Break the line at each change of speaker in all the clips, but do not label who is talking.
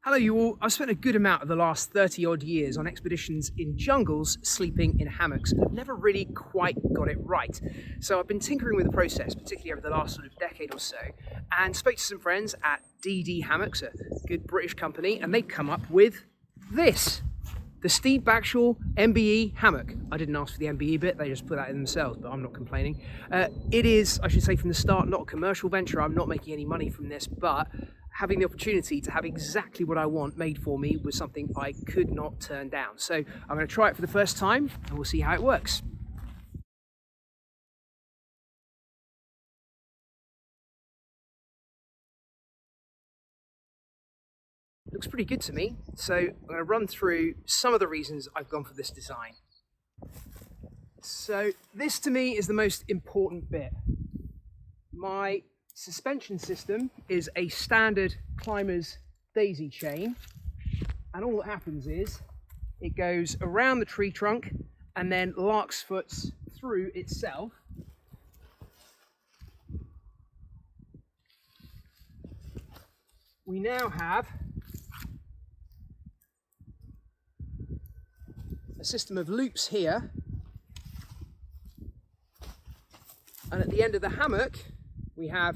Hello you all, I've spent a good amount of the last 30 odd years on expeditions in jungles, sleeping in hammocks, and I've never really quite got it right. So I've been tinkering with the process, particularly over the last sort of decade or so, and spoke to some friends at DD Hammocks, a good British company, and they've come up with this. The Steve Backshall MBE hammock. I didn't ask for the MBE bit, they just put that in themselves, but I'm not complaining. It is, I should say from the start, not a commercial venture. I'm not making any money from this, but having the opportunity to have exactly what I want made for me was something I could not turn down. So I'm going to try it for the first time and we'll see how it works. Looks pretty good to me, so I'm going to run through some of the reasons I've gone for this design. So this to me is the most important bit. My suspension system is a standard climber's daisy chain, and all that happens is it goes around the tree trunk and then larkspoots through itself. We now have a system of loops here, and at the end of the hammock we have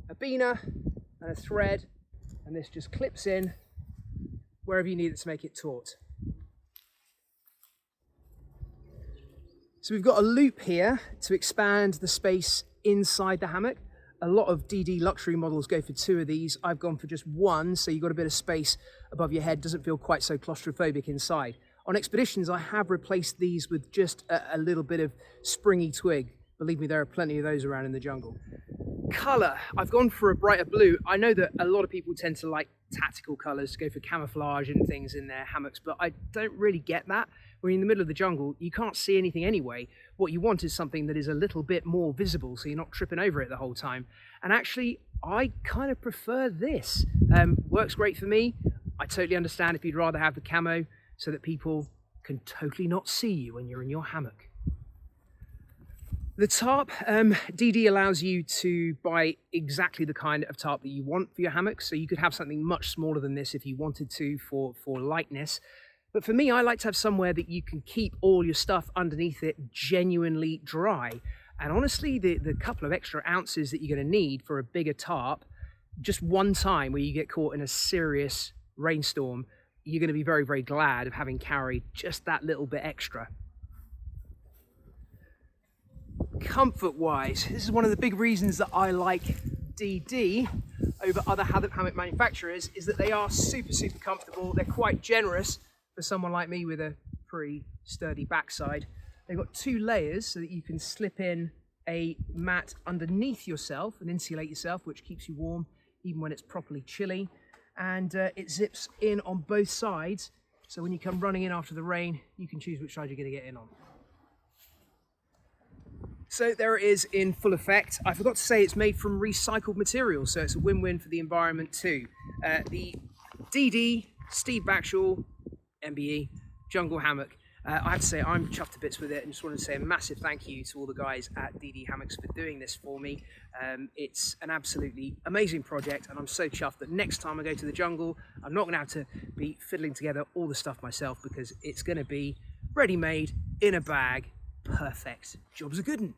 a bina and a thread, and this just clips in wherever you need it to make it taut. So we've got a loop here to expand the space inside the hammock. A lot of DD luxury models go for 2 of these. I've gone for just 1, so you've got a bit of space above your head, doesn't feel quite so claustrophobic inside. On expeditions, I have replaced these with just a little bit of springy twig. Believe me, there are plenty of those around in the jungle. Colour, I've gone for a brighter blue. I know that a lot of people tend to like tactical colours, to go for camouflage and things in their hammocks, but I don't really get that. When you're in the middle of the jungle, you can't see anything anyway. What you want is something that is a little bit more visible, so you're not tripping over it the whole time. And actually, I kind of prefer this. Works great for me. I totally understand if you'd rather have the camo so that people can totally not see you when you're in your hammock. The tarp, DD allows you to buy exactly the kind of tarp that you want for your hammock, so you could have something much smaller than this if you wanted to for lightness. But for me, I like to have somewhere that you can keep all your stuff underneath it genuinely dry. And honestly, the couple of extra ounces that you're going to need for a bigger tarp, just one time where you get caught in a serious rainstorm, you're going to be very, very glad of having carried just that little bit extra. Comfort-wise, this is one of the big reasons that I like DD over other hammock manufacturers, is that they are super, super comfortable. They're quite generous for someone like me with a pretty sturdy backside. They've got 2 layers so that you can slip in a mat underneath yourself and insulate yourself, which keeps you warm even when it's properly chilly. And it zips in on both sides, so when you come running in after the rain, you can choose which side you're going to get in on. So there it is in full effect. I forgot to say it's made from recycled materials, so it's a win-win for the environment too. The DD Steve Backshall MBE Jungle Hammock. I have to say I'm chuffed to bits with it, and just wanted to say a massive thank you to all the guys at DD Hammocks for doing this for me. It's an absolutely amazing project, and I'm so chuffed that next time I go to the jungle, I'm not going to have to be fiddling together all the stuff myself, because it's going to be ready-made in a bag. Perfect. Job's a good one.